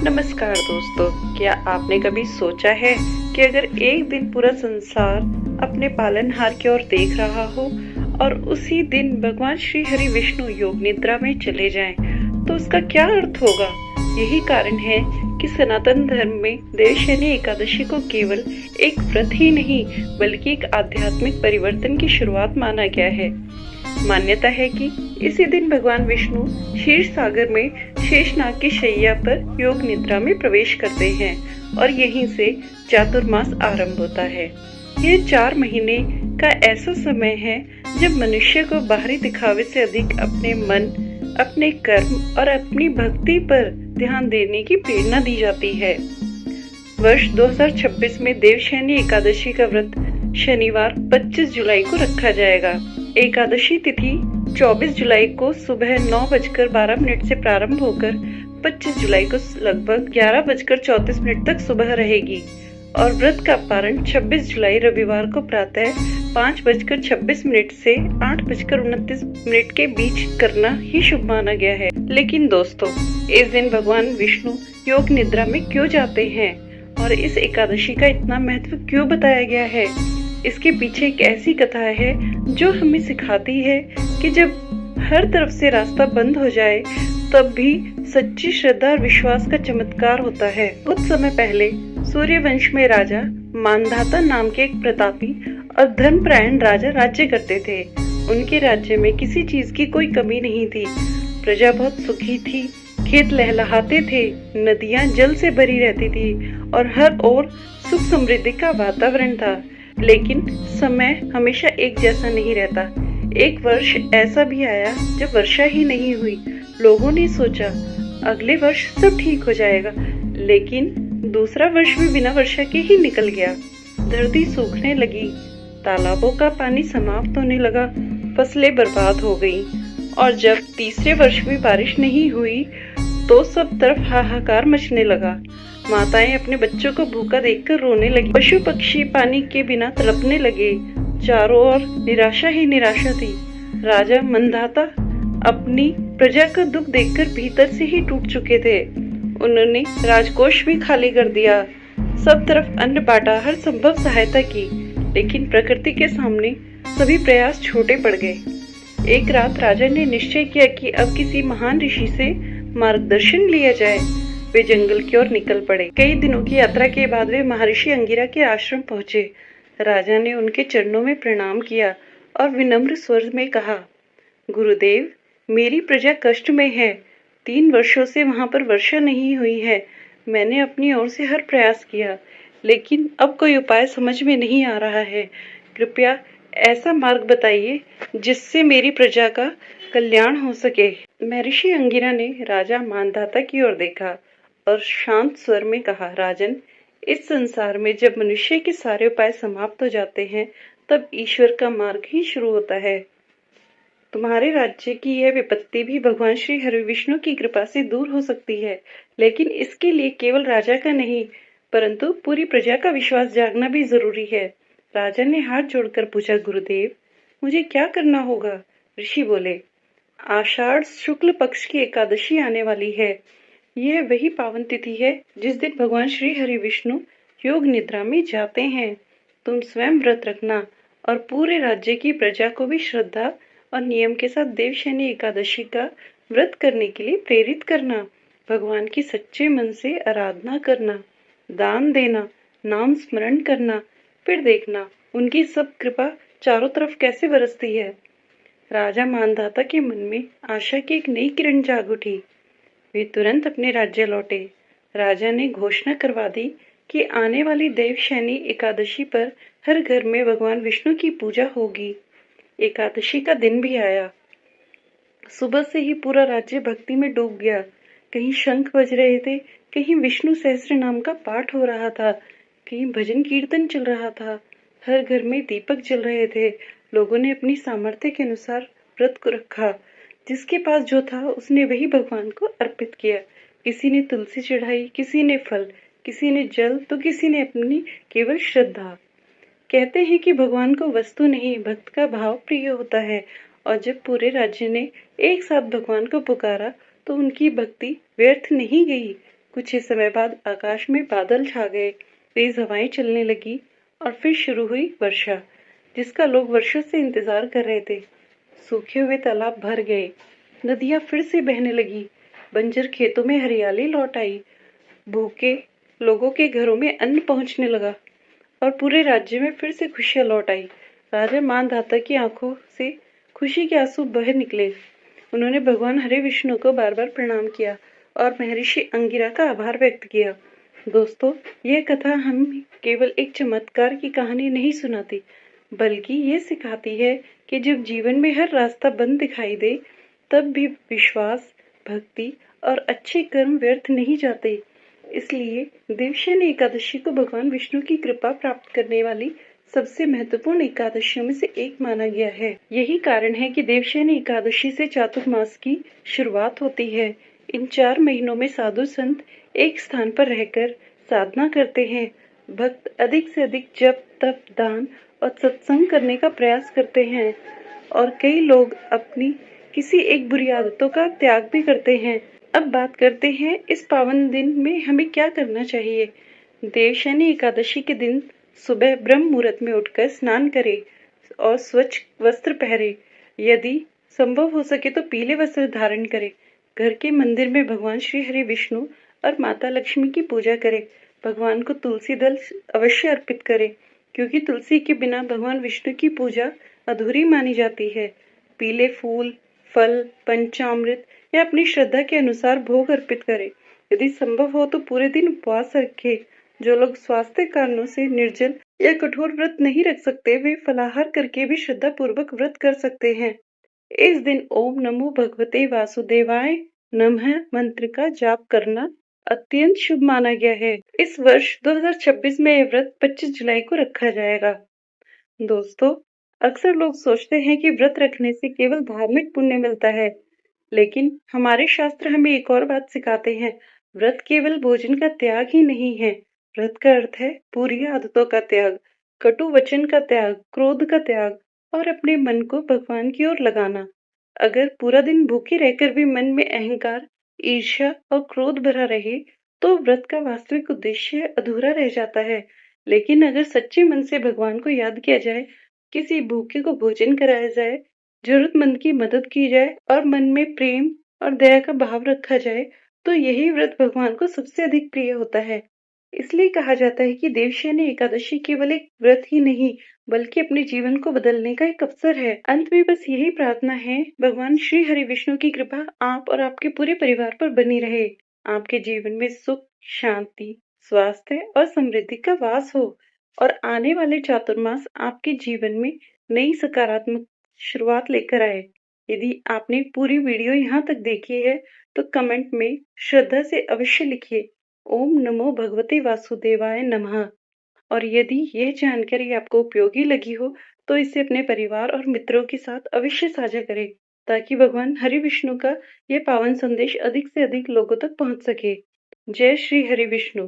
नमस्कार दोस्तों, क्या आपने कभी सोचा है कि अगर एक दिन पूरा संसार अपने पालनहार की ओर देख रहा हो और उसी दिन भगवान श्री हरि विष्णु योग निद्रा में चले जाएं, तो उसका क्या अर्थ होगा। यही कारण है कि सनातन धर्म में देवशयनी एकादशी को केवल एक व्रत ही नहीं बल्कि एक आध्यात्मिक परिवर्तन की शुरुआत माना गया है। मान्यता है कि इसी दिन भगवान विष्णु क्षीर सागर में शेषनाग की शैया पर योग निद्रा में प्रवेश करते हैं और यहीं से चातुर्मास आरंभ होता है। यह 4 महीने का ऐसा समय है जब मनुष्य को बाहरी दिखावे से अधिक अपने मन, अपने कर्म और अपनी भक्ति पर ध्यान देने की प्रेरणा दी जाती है। वर्ष 2026 में देवशयनी एकादशी का व्रत शनिवार 25 जुलाई को रखा जाएगा। एकादशी तिथि 24 जुलाई को सुबह 9:12 से प्रारंभ होकर 25 जुलाई को लगभग 11:34 तक सुबह रहेगी और व्रत का पारण 26 जुलाई रविवार को प्रातः 5:26 से 8:29 के बीच करना ही शुभ माना गया है। लेकिन दोस्तों, इस दिन भगवान विष्णु योग निद्रा में क्यों जाते हैं और इस एकादशी का इतना महत्व क्यों बताया गया है, इसके पीछे एक ऐसी कथा है जो हमें सिखाती है कि जब हर तरफ से रास्ता बंद हो जाए तब भी सच्ची श्रद्धा और विश्वास का चमत्कार होता है। कुछ समय पहले सूर्यवंश में राजा मानधाता नाम के एक प्रतापी और धर्मपरायण राजा राज्य करते थे। उनके राज्य में किसी चीज की कोई कमी नहीं थी। प्रजा बहुत सुखी थी, खेत लहलहाते थे, नदियां जल से भरी रहती थी और हर ओर सुख समृद्धि का वातावरण था। लेकिन समय हमेशा एक जैसा नहीं रहता। एक वर्ष ऐसा भी आया जब वर्षा ही नहीं हुई। लोगों ने सोचा अगले वर्ष सब ठीक हो जाएगा, लेकिन दूसरा वर्ष भी बिना वर्षा के ही निकल गया। धरती सूखने लगी, तालाबों का पानी समाप्त होने लगा, फसलें बर्बाद हो गई और जब तीसरे वर्ष भी बारिश नहीं हुई तो सब तरफ हाहाकार मचने लगा। माताएं अपने बच्चों को भूखा देखकर रोने लगी, पशु पक्षी पानी के बिना तड़पने लगे। चारों ओर निराशा ही निराशा थी। राजा मानधाता अपनी प्रजा का दुख देखकर भीतर से ही टूट चुके थे। उन्होंने राजकोष भी खाली कर दिया, सब तरफ अन्न बांटा, हर संभव सहायता की, लेकिन प्रकृति के सामने सभी प्रयास छोटे पड़ गए। एक रात राजा ने निश्चय किया कि अब किसी महान ऋषि से मार्गदर्शन लिया जाए। वे जंगल की ओर निकल पड़े। कई दिनों की यात्रा के बाद वे महर्षि अंगिरा के आश्रम पहुंचे। राजा ने उनके चरणों में प्रणाम किया और विनम्र स्वर में कहा, गुरुदेव, मेरी प्रजा कष्ट में है। 3 वर्षों से वहां पर वर्षा नहीं हुई है। मैंने अपनी ओर से हर प्रयास किया, लेकिन अब कोई उपाय समझ में नहीं आ रहा है। कृपया ऐसा मार्ग बताइए जिससे मेरी प्रजा का कल्याण हो सके। महर्षि अंगिरा ने राजा मानधाता की ओर देखा और शांत स्वर में कहा, राजन, इस संसार में जब मनुष्य के सारे उपाय समाप्त हो जाते हैं तब ईश्वर का मार्ग ही शुरू होता है। तुम्हारे राज्य की यह विपत्ति भी भगवान श्री हरि विष्णु की कृपा से दूर हो सकती है, लेकिन इसके लिए केवल राजा का नहीं परंतु पूरी प्रजा का विश्वास जागना भी जरूरी है। राजा ने हाथ जोड़कर पूछा, गुरुदेव, मुझे क्या करना होगा? ऋषि बोले, आषाढ़ शुक्ल पक्ष की एकादशी आने वाली है। यह वही पावन तिथि है जिस दिन भगवान श्री हरि विष्णु योग निद्रा में जाते हैं। तुम स्वयं व्रत रखना और पूरे राज्य की प्रजा को भी श्रद्धा और नियम के साथ देवशयनी एकादशी का व्रत करने के लिए प्रेरित करना। भगवान की सच्चे मन से आराधना करना, दान देना, नाम स्मरण करना, फिर देखना उनकी सब कृपा चारों तरफ कैसे बरसती है। राजा मानधाता के मन में आशा की एक नई किरण जाग उठी। वे तुरंत अपने राज्य लौटे। राजा ने घोषणा करवा दी कि आने वाली देवशयनी एकादशी पर हर घर में भगवान विष्णु की पूजा होगी। एकादशी का दिन भी आया। सुबह से ही पूरा राज्य भक्ति में डूब गया। कहीं शंख बज रहे थे, कहीं विष्णु सहस्त्र नाम का पाठ हो रहा था, कहीं भजन कीर्तन चल रहा था। हर घर में दीपक जल रहे थे। लोगों ने अपनी सामर्थ्य के अनुसार व्रत को रखा। जिसके पास जो था उसने वही भगवान को अर्पित किया। किसी ने तुलसी चढ़ाई, किसी ने फल, किसी ने जल, तो किसी ने अपनी केवल श्रद्धा। कहते हैं कि भगवान को वस्तु नहीं, भक्त का भाव प्रिय होता है और जब पूरे राज्य ने एक साथ भगवान को पुकारा तो उनकी भक्ति व्यर्थ नहीं गई। कुछ ही समय बाद आकाश में बादल छा गए, तेज हवाएं चलने लगी और फिर शुरू हुई वर्षा, जिसका लोग वर्षों से इंतजार कर रहे थे। सूखे हुए तालाब भर गए, नदियां फिर से बहने लगी, बंजर खेतों में हरियाली लौट आई, भूखे लोगों के घरों में अन्न पहुंचने लगा और पूरे राज्य में फिर से खुशियां लौट आई। राजा मानधाता की आंखों से खुशी के आंसू बह निकले। उन्होंने भगवान हरि विष्णु को बार बार प्रणाम किया और महर्षि अंगिरा का आभार व्यक्त किया। दोस्तों, यह कथा हम केवल एक चमत्कार की कहानी नहीं सुनाती, बल्कि ये सिखाती है कि जब जीवन में हर रास्ता बंद दिखाई दे, तब भी विश्वास, भक्ति और अच्छे कर्म व्यर्थ नहीं जाते। इसलिए देवशयनी एकादशी को भगवान विष्णु की कृपा प्राप्त करने वाली सबसे महत्वपूर्ण एकादशियों में से एक माना गया है। यही कारण है कि देवशयनी एकादशी से चातुर्मास की शुरुआत होती है। इन 4 महीनों में साधु संत एक स्थान पर रहकर साधना करते हैं। भक्त अधिक से अधिक जप, तप, दान और सत्संग करने का प्रयास करते हैं और कई लोग अपनी किसी एक बुरी आदतों का त्याग भी करते हैं। अब बात करते हैं इस पावन दिन में हमें क्या करना चाहिए। देवशयनी एकादशी के दिन सुबह ब्रह्म मुहूर्त में उठकर स्नान करें और स्वच्छ वस्त्र पहने। यदि संभव हो सके तो पीले वस्त्र धारण करें। घर के मंदिर में भगवान श्री हरि विष्णु और माता लक्ष्मी की पूजा करें। भगवान को तुलसी दल अवश्य अर्पित करें, क्योंकि तुलसी के बिना भगवान विष्णु की पूजा अधूरी मानी जाती है। पीले फूल, फल, पंचामृत या अपनी श्रद्धा के अनुसार भोग अर्पित करें। यदि संभव हो तो पूरे दिन उपवास रखें। जो लोग स्वास्थ्य कारणों से निर्जल या कठोर व्रत नहीं रख सकते, वे फलाहार करके भी श्रद्धा पूर्वक व्रत कर सकते हैं। इस दिन ओम नमो भगवते वासुदेवाय नमः मंत्र का जाप करना अत्यंत शुभ माना गया है। इस वर्ष 2026 में यह व्रत 25 जुलाई को रखा जाएगा। दोस्तों, अक्सर लोग सोचते हैं कि व्रत रखने से केवल धार्मिक पुण्य मिलता है, लेकिन हमारे शास्त्र हमें एक और बात सिखाते हैं। व्रत केवल भोजन का त्याग ही नहीं है। व्रत का अर्थ है बुरी आदतों का त्याग, कटु वचन का त्याग, क्रोध का त्याग और अपने मन को भगवान की ओर लगाना। अगर पूरा दिन भूखे रहकर भी मन में अहंकार, ईर्ष्या और क्रोध भरा रहे, तो व्रत का वास्तविक उद्देश्य अधूरा रह जाता है। लेकिन अगर सच्चे मन से भगवान को याद किया जाए, किसी भूखे को भोजन कराया जाए, जरूरतमंद की मदद की जाए और मन में प्रेम और दया का भाव रखा जाए, तो यही व्रत भगवान को सबसे अधिक प्रिय होता है। इसलिए कहा जाता है कि देवशयनी एकादशी केवल एक व्रत ही नहीं, बल्कि अपने जीवन को बदलने का एक अवसर है। अंत में बस यही प्रार्थना है, भगवान श्री हरि विष्णु की कृपा आप और आपके पूरे परिवार पर बनी रहे। आपके जीवन में सुख, शांति, स्वास्थ्य और समृद्धि का वास हो और आने वाले चातुर्मास आपके जीवन में नई सकारात्मक शुरुआत लेकर आए। यदि आपने पूरी वीडियो यहाँ तक देखी है, तो कमेंट में श्रद्धा से अवश्य लिखिए ओम नमो भगवते वासुदेवाय नमः। और यदि यह जानकारी आपको उपयोगी लगी हो, तो इसे अपने परिवार और मित्रों के साथ अवश्य साझा करें, ताकि भगवान हरि विष्णु का यह पावन संदेश अधिक से अधिक लोगों तक पहुंच सके। जय श्री हरि विष्णु।